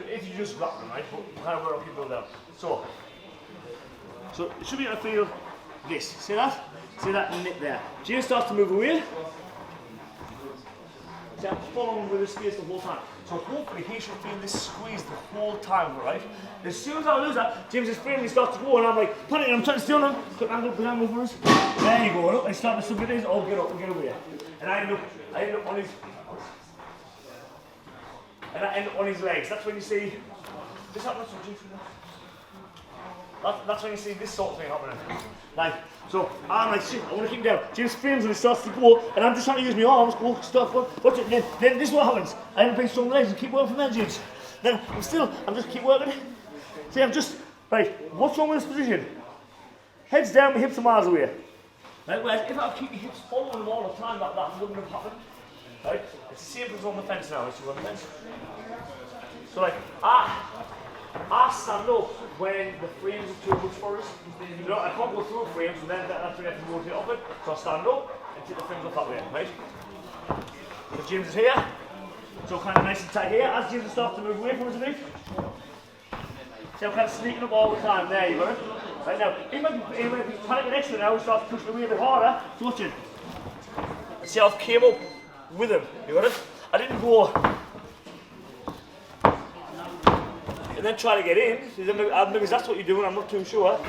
if you just grab them, right, but kind of work up people down. So it should be able to feel this. See that? See that nip there? James starts to move away. See, I'm following with his space the whole time. So hopefully he should feel this squeeze the whole time, right? As soon as I lose that, James's frame he starts to go and I'm like panicking, I'm trying to stay on him. Quick angle, big angle for us. There you go, look, I start to submit this, oh get up, get away. And I end up on his legs. That's when you see this happens to James. That's when you see this sort of thing happening. Like, so I'm like, shit, I want to keep him down. James frames when he starts to go, and I'm just trying to use my arms, go, stuff, watch it, then this is what happens. I end up being strong legs and keep working from there, James. Then I'm just keep working. See, right, what's wrong with this position? Heads down, my hips are miles away. Right, whereas if I keep my hips following them all the time, that wouldn't have happened. Right, it's the same as on the fence now, it's on the fence. So like, I stand up when the frames are too much for us. You know, I can't go through frames and then that's when I have to rotate off it. So I stand up and take the frames off that way, right? So James is here. So kind of nice and tight here. As James starts to move away from us a bit. See, I'm kind of sneaking up all the time. There you got it. Right now, he might be panicking extra now. He starts pushing away a bit harder. So watch it. See how I came up with him. You got it? I didn't go and then try to get in. Maybe that's what you're doing, I'm not too sure.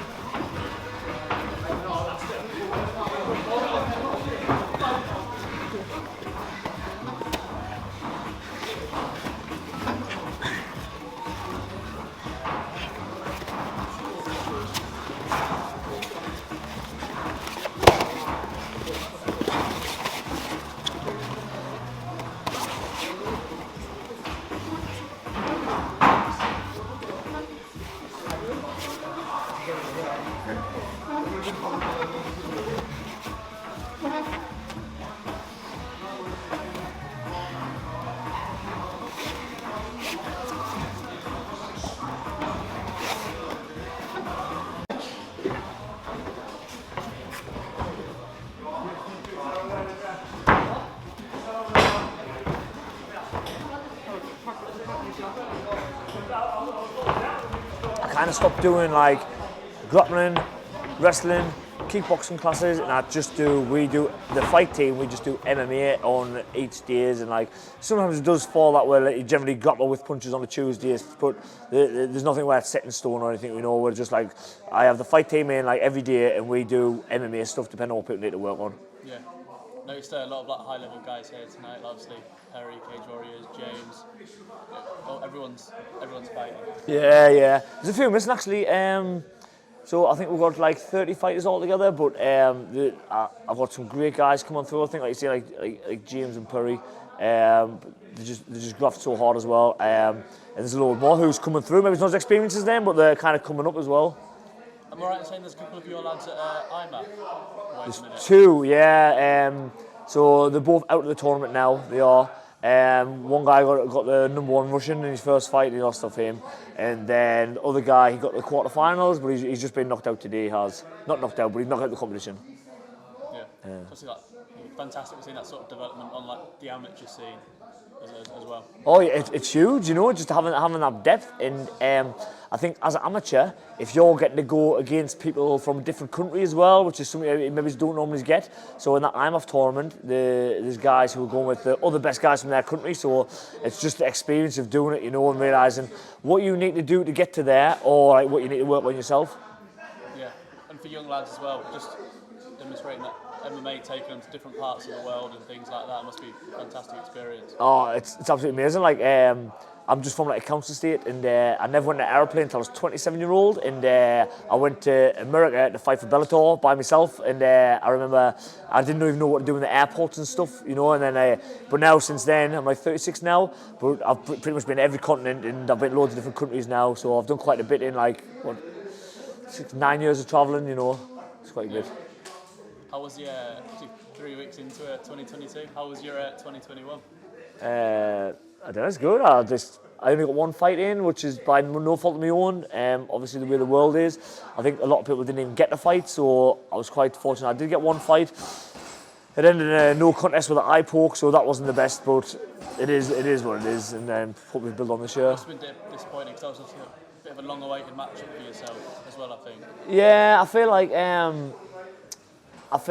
I kind of stopped doing like grappling, wrestling, kickboxing classes, and we do the fight team, we just do MMA on each days, and like sometimes it does fall that way, like you generally grapple with punches on the Tuesdays, but there's nothing where it's set in stone or anything, you know, we're just like, I have the fight team in like every day and we do MMA stuff depending on what people need to work on. Yeah. Noticed a lot of like high level guys here tonight, obviously Perry, Cage Warriors, James, everyone's fighting. Yeah. There's a few missing actually. So I think we've got like 30 fighters all together, but I've got some great guys coming through. I think like you say, like James and Perry, they just graft so hard as well. And there's a load more who's coming through. Maybe it's not as experienced as them, but they're kind of coming up as well. Am I right in saying there's a couple of your lads at IMA? There's two, yeah. So they're both out of the tournament now. They are. One guy got the #1 Russian in his first fight, he lost off him. And then the other guy, he got the quarterfinals, but he's just been knocked out today. He has. Not knocked out, but he's knocked out the competition. Yeah. Obviously, like, fantastic seeing that sort of development on like the amateur scene as well. Oh, yeah, it's huge, you know, just having that depth. And I think as an amateur, if you're getting to go against people from a different country as well, which is something you maybe don't normally get. So in that IMF tournament, there's guys who are going with the other best guys from their country. So it's just the experience of doing it, you know, and realising what you need to do to get to there, or like, what you need to work on yourself. Yeah, and for young lads as well, just demonstrating that MMA taking them to different parts of the world and things like that must be a fantastic experience. Oh, it's absolutely amazing. Like, I'm just from like a council estate, and I never went on an aeroplane until I was 27-year-old, and I went to America to fight for Bellator by myself, and I remember I didn't even know what to do in the airports and stuff, you know, and then but now since then, I'm like 36 now, but I've pretty much been to every continent, and I've been to loads of different countries now, so I've done quite a bit in like, 9 years of travelling, you know, it's quite good. How was your 3 weeks into 2022? How was your 2021? I don't know, it's good. I only got one fight in, which is by no fault of my own. Obviously, the way the world is, I think a lot of people didn't even get the fight, so I was quite fortunate. I did get one fight. it ended in a no contest with an eye poke, so that wasn't the best, but it is what it is, and hope we build on this year. It's been disappointing because that was a bit of a long-awaited matchup for yourself as well, I think. Yeah, I feel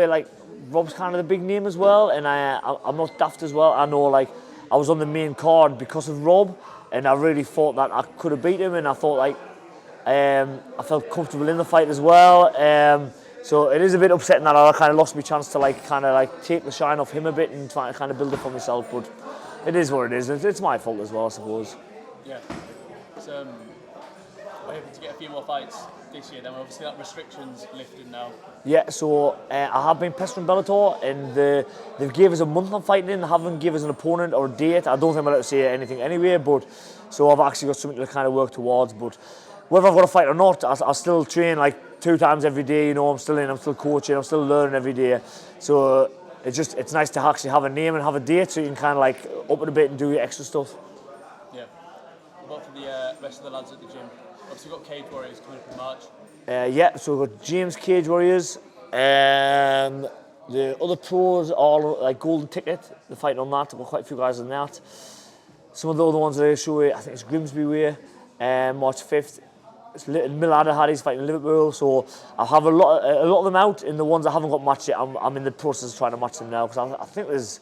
like Rob's kind of the big name as well, and I'm not daft as well. I know, like, I was on the main card because of Rob, and I really thought that I could have beat him, and I thought, like, I felt comfortable in the fight as well. So it is a bit upsetting that I kind of lost my chance to, like, take the shine off him a bit and try to kind of build it for myself, but it is what it is. It's my fault as well, I suppose. Yeah. So, we're hoping to get a few more fights this year, then obviously that restriction's lifted now. Yeah, so I have been pestering Bellator, and they've gave us a month on fighting in. They haven't given us an opponent or a date. I don't think I'm allowed to say anything anyway, but so I've actually got something to kind of work towards. But whether I've got a fight or not, I still train like 2 times every day. You know, I'm still coaching, I'm still learning every day. So it's nice to actually have a name and have a date, so you can kind of like up it a bit and do your extra stuff. Yeah. What for the rest of the lads at the gym? Obviously, we've got Cage Warriors coming up in March. Yeah, so we've got James Cage Warriors. The other pros are like Golden Ticket. They're fighting on that. We've got quite a few guys on that. Some of the other ones that I show you, I think it's Grimsby Way, March 5th. It's Millard Hardy's fighting in Liverpool. So I have a lot of them out, and the ones I haven't got matched yet, I'm in the process of trying to match them now, because I think there's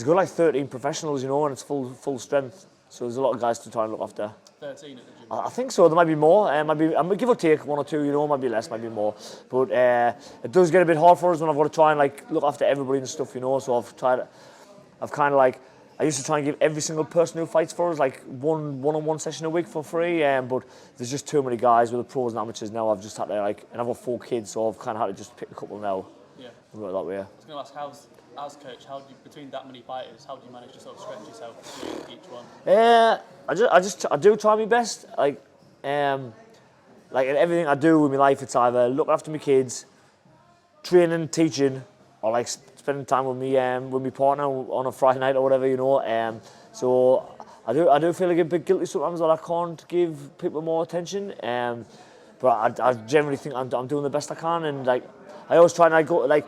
got like 13 professionals, you know, and it's full strength. So there's a lot of guys to try and look after. 13 at the gym? I think so. There might be more. Might give or take 1 or 2, you know, might be less, might be more. But it does get a bit hard for us when I've got to try and like look after everybody and stuff, you know. So I used to try and give every single person who fights for us like one-on-one session a week for free. But there's just too many guys with the pros and amateurs now. I've just had to and I've got 4 kids, so I've kind of had to just pick a couple now. Yeah. And go that way. I was going to ask, as coach, between that many fighters, how do you manage to sort of stretch yourself between each one? I do try my best. Like in everything I do with my life, it's either looking after my kids, training, teaching, or like spending time with my partner on a Friday night or whatever, you know. So I do feel like a bit guilty sometimes that I can't give people more attention. But I generally think I'm doing the best I can, and like I always try and go like.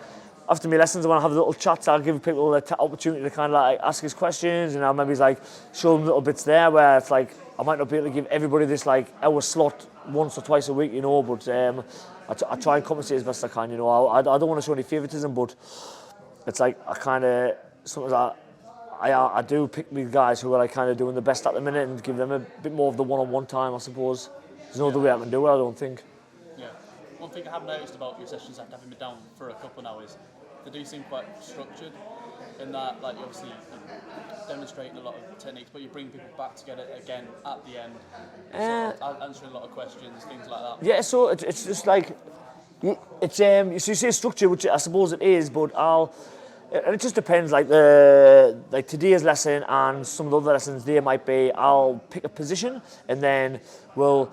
After my lessons, when I have little chats, I'll give people the opportunity to kind of like ask us questions, and I'll maybe like show them little bits there where it's like I might not be able to give everybody this like hour slot once or twice a week, you know. But I try and compensate as best I can, you know. I don't want to show any favouritism, but it's like I kind of sometimes I do pick these guys who are like kind of doing the best at the minute and give them a bit more of the one-on-one time, I suppose. There's no other way I can do it, I don't think. Yeah. One thing I have noticed about your sessions after having been down for a couple of hours, they do seem quite structured in that, like, obviously you're demonstrating a lot of techniques, but you bring people back together again at the end, sort of answering a lot of questions, things like that. Yeah, so it's just like, it's so you say structure, which I suppose it is, but it just depends. Like today's lesson and some of the other lessons, they might be I'll pick a position and then I'll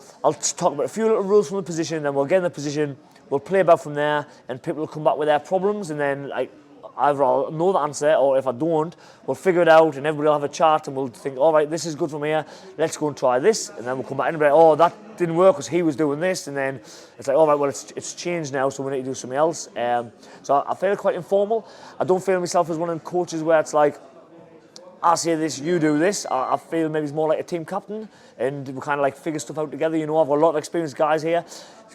talk about a few little rules from the position, then we'll get in the position, we'll play about from there, and people will come back with their problems, and then like either I'll know the answer, or if I don't, we'll figure it out, and everybody will have a chart, and we'll think, all right, this is good from here, let's go and try this, and then we'll come back and be like, oh, that didn't work because he was doing this, and then it's like, all right, well, it's changed now, so we need to do something else. So I feel quite informal. I don't feel myself as one of them coaches where it's like, I say this, you do this. I feel maybe it's more like a team captain, and we kind of like figure stuff out together. You know, I've got a lot of experienced guys here,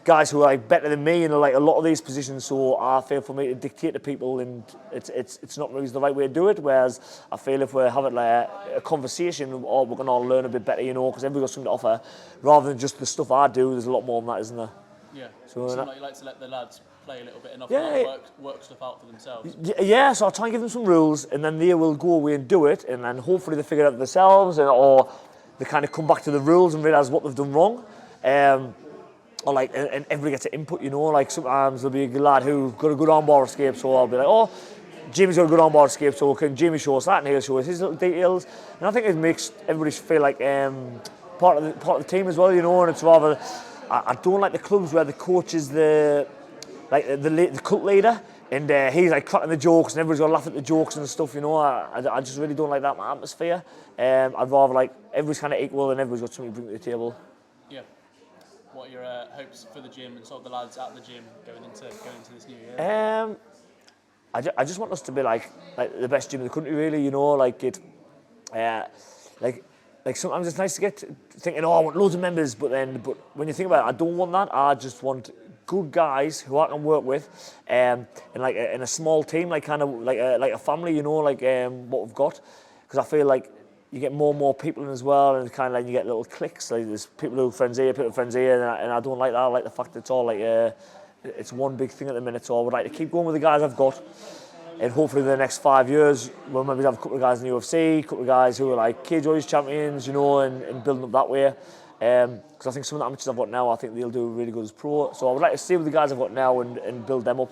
guys who are like better than me in like a lot of these positions. So I feel for me to dictate to people, and it's not really the right way to do it. Whereas I feel if we're having like a conversation, or we're gonna all learn a bit better, you know, because everybody's got something to offer, rather than just the stuff I do. There's a lot more than that, isn't there? Yeah. So like you like to let the lads play a little bit and work stuff out for themselves. Yeah, so I'll try and give them some rules, and then they will go away and do it, and then hopefully they figure it out themselves, or they kind of come back to the rules and realise what they've done wrong. Or like, and everybody gets an input, you know, like sometimes there'll be a lad who's got a good armbar escape, so I'll be like, oh, Jamie's got a good armbar escape, so can Jamie show us that, and he'll show us his little details, and I think it makes everybody feel like part of the team as well, you know, and it's rather, I don't like the clubs where the coach is the cult leader, and he's like cracking the jokes, and everybody's got to laugh at the jokes and stuff, you know. I just really don't like that atmosphere. I'd rather like everybody's kind of equal and everybody's got something to bring to the table. Yeah. What are your hopes for the gym and sort of the lads at the gym going into this new year? I just want us to be like the best gym in the country, really. You know, like it, uh, like like sometimes it's nice to get thinking, oh, I want loads of members, but when you think about it, I don't want that. I just want good guys who I can work with, and like in a small team, like kind of like a family, you know, like what we've got, because I feel like you get more and more people in as well, and kind of like you get little cliques. Like there's people who are friends here, people who are friends here, and I don't like that. I like the fact that it's all like it's one big thing at the minute. So I would like to keep going with the guys I've got. And hopefully in the next 5 years, we'll maybe have a couple of guys in the UFC, a couple of guys who are like Killjoys champions, you know, and building up that way. Because I think some of the amateurs I've got now, I think they'll do really good as pro. So I would like to stay with the guys I've got now and build them up.